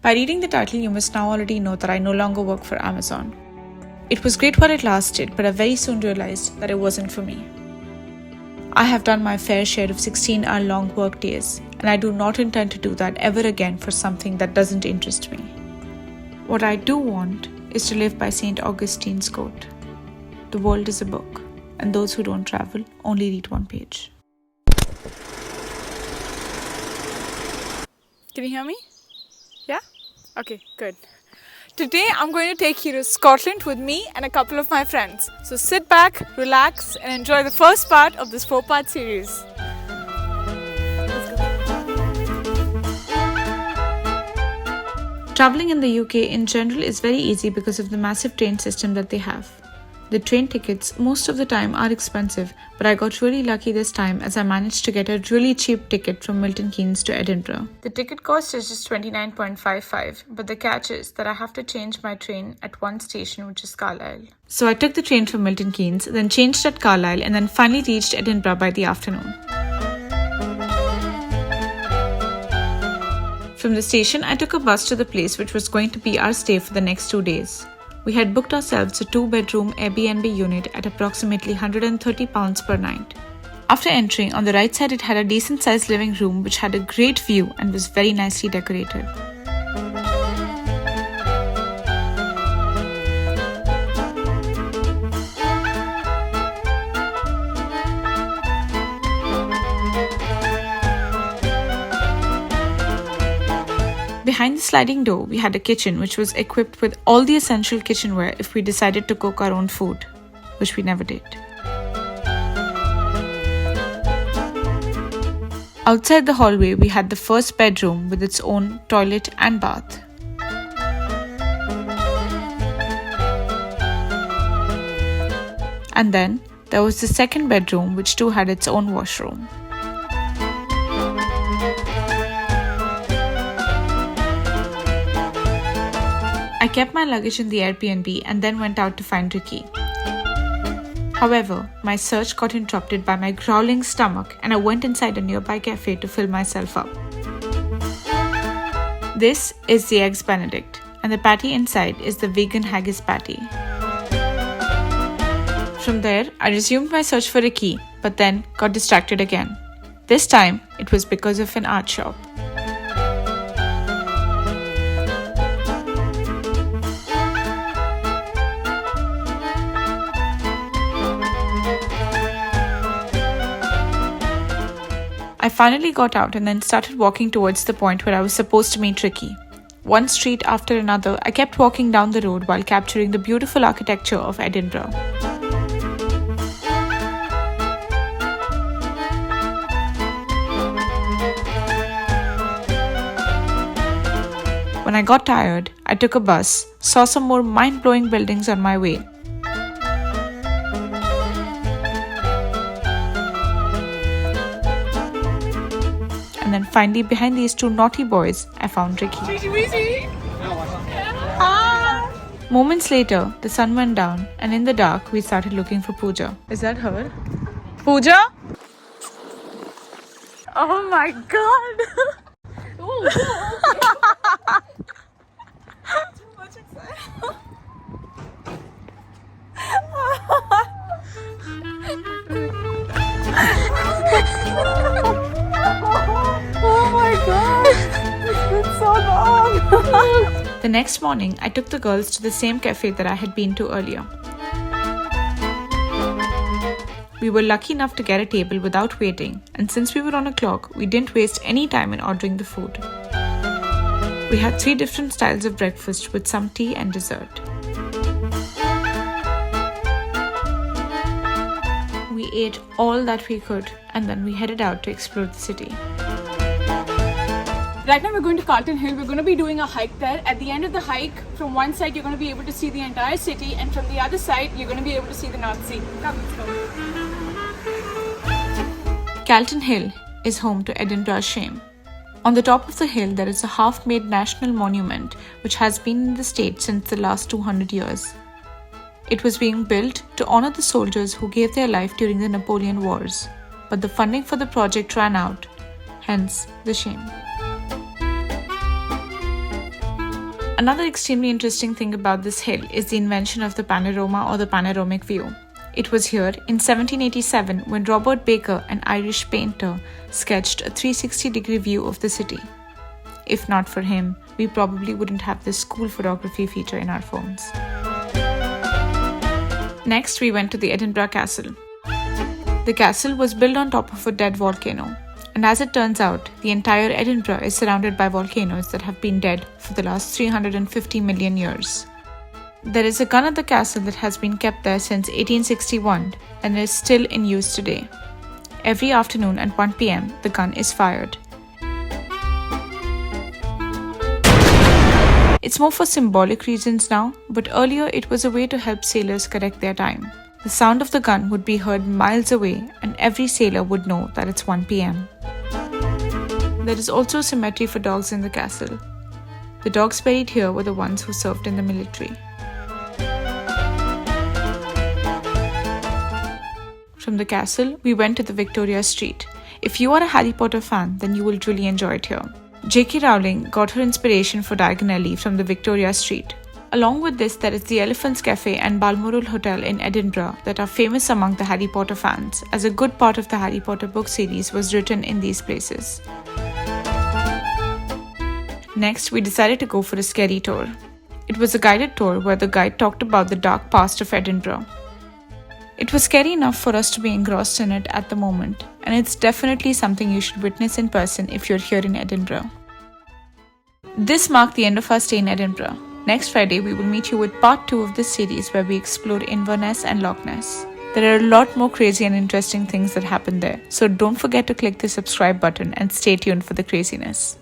By reading the title, you must now already know that I no longer work for Amazon. It was great while it lasted, but I very soon realized that it wasn't for me. I have done my fair share of 16-hour-long work days, and I do not intend to do that ever again for something that doesn't interest me. What I do want is to live by St. Augustine's quote, "The world is a book, and those who don't travel only read one page." Can you hear me? Yeah? Okay, good. Today I'm going to take you to Scotland with me and a couple of my friends. So sit back, relax, and enjoy the first part of this 4-part series. Traveling in the UK in general is very easy because of the massive train system that they have. The train tickets most of the time are expensive, but I got really lucky this time as I managed to get a really cheap ticket from Milton Keynes to Edinburgh. The ticket cost is just $29.55, but the catch is that I have to change my train at one station, which is Carlisle. So I took the train from Milton Keynes, then changed at Carlisle, and then finally reached Edinburgh by the afternoon. From the station, I took a bus to the place which was going to be our stay for the next 2 days. We had booked ourselves a 2-bedroom Airbnb unit at approximately £130 per night. After entering, on the right side it had a decent sized living room which had a great view and was very nicely decorated. Behind the sliding door, we had a kitchen which was equipped with all the essential kitchenware if we decided to cook our own food, which we never did. Outside the hallway, we had the first bedroom with its own toilet and bath. And then there was the second bedroom which too had its own washroom. I kept my luggage in the Airbnb and then went out to find Ricky. However, my search got interrupted by my growling stomach and I went inside a nearby cafe to fill myself up. This is the Eggs Benedict, and the patty inside is the vegan haggis patty. From there, I resumed my search for Ricky, but then got distracted again. This time, it was because of an art shop. I finally got out and then started walking towards the point where I was supposed to meet Ricky. One street after another, I kept walking down the road while capturing the beautiful architecture of Edinburgh. When I got tired, I took a bus, saw some more mind-blowing buildings on my way. And then finally, behind these two naughty boys, I found Ricky. Moments later, the sun went down, and in the dark, we started looking for Pooja. Is that her? Pooja? Oh my god! Too much excitement. Oh my god! It's been so long! The next morning, I took the girls to the same cafe that I had been to earlier. We were lucky enough to get a table without waiting, and since we were on a clock, we didn't waste any time in ordering the food. We had 3 different styles of breakfast with some tea and dessert. We ate all that we could, and then we headed out to explore the city. Right now we're going to Carlton Hill. We're going to be doing a hike there. At the end of the hike, from one side you're going to be able to see the entire city, and from the other side you're going to be able to see the North Sea. Come, let's go. Carlton Hill is home to Edinburgh's shame. On the top of the hill there is a half-made national monument which has been in the state since the last 200 years. It was being built to honor the soldiers who gave their life during the Napoleon Wars, but the funding for the project ran out, hence the shame. Another extremely interesting thing about this hill is the invention of the panorama or the panoramic view. It was here in 1787 when Robert Baker, an Irish painter, sketched a 360-degree view of the city. If not for him, we probably wouldn't have this cool photography feature in our phones. Next, we went to the Edinburgh Castle. The castle was built on top of a dead volcano, and as it turns out, the entire Edinburgh is surrounded by volcanoes that have been dead for the last 350 million years. There is a gun at the castle that has been kept there since 1861 and is still in use today. Every afternoon at 1 p.m., the gun is fired. It's more for symbolic reasons now, but earlier it was a way to help sailors correct their time. The sound of the gun would be heard miles away, and every sailor would know that it's 1 p.m. There is also a cemetery for dogs in the castle. The dogs buried here were the ones who served in the military. From the castle, we went to the Victoria Street. If you are a Harry Potter fan, then you will truly enjoy it here. J.K. Rowling got her inspiration for Diagon Alley from the Victoria Street. Along with this, there is the Elephant's Cafe and Balmoral Hotel in Edinburgh that are famous among the Harry Potter fans, as a good part of the Harry Potter book series was written in these places. Next, we decided to go for a scary tour. It was a guided tour where the guide talked about the dark past of Edinburgh. It was scary enough for us to be engrossed in it at the moment, and it's definitely something you should witness in person if you're here in Edinburgh. This marked the end of our stay in Edinburgh. Next Friday, we will meet you with part 2 of this series where we explore Inverness and Loch Ness. There are a lot more crazy and interesting things that happen there, so don't forget to click the subscribe button and stay tuned for the craziness.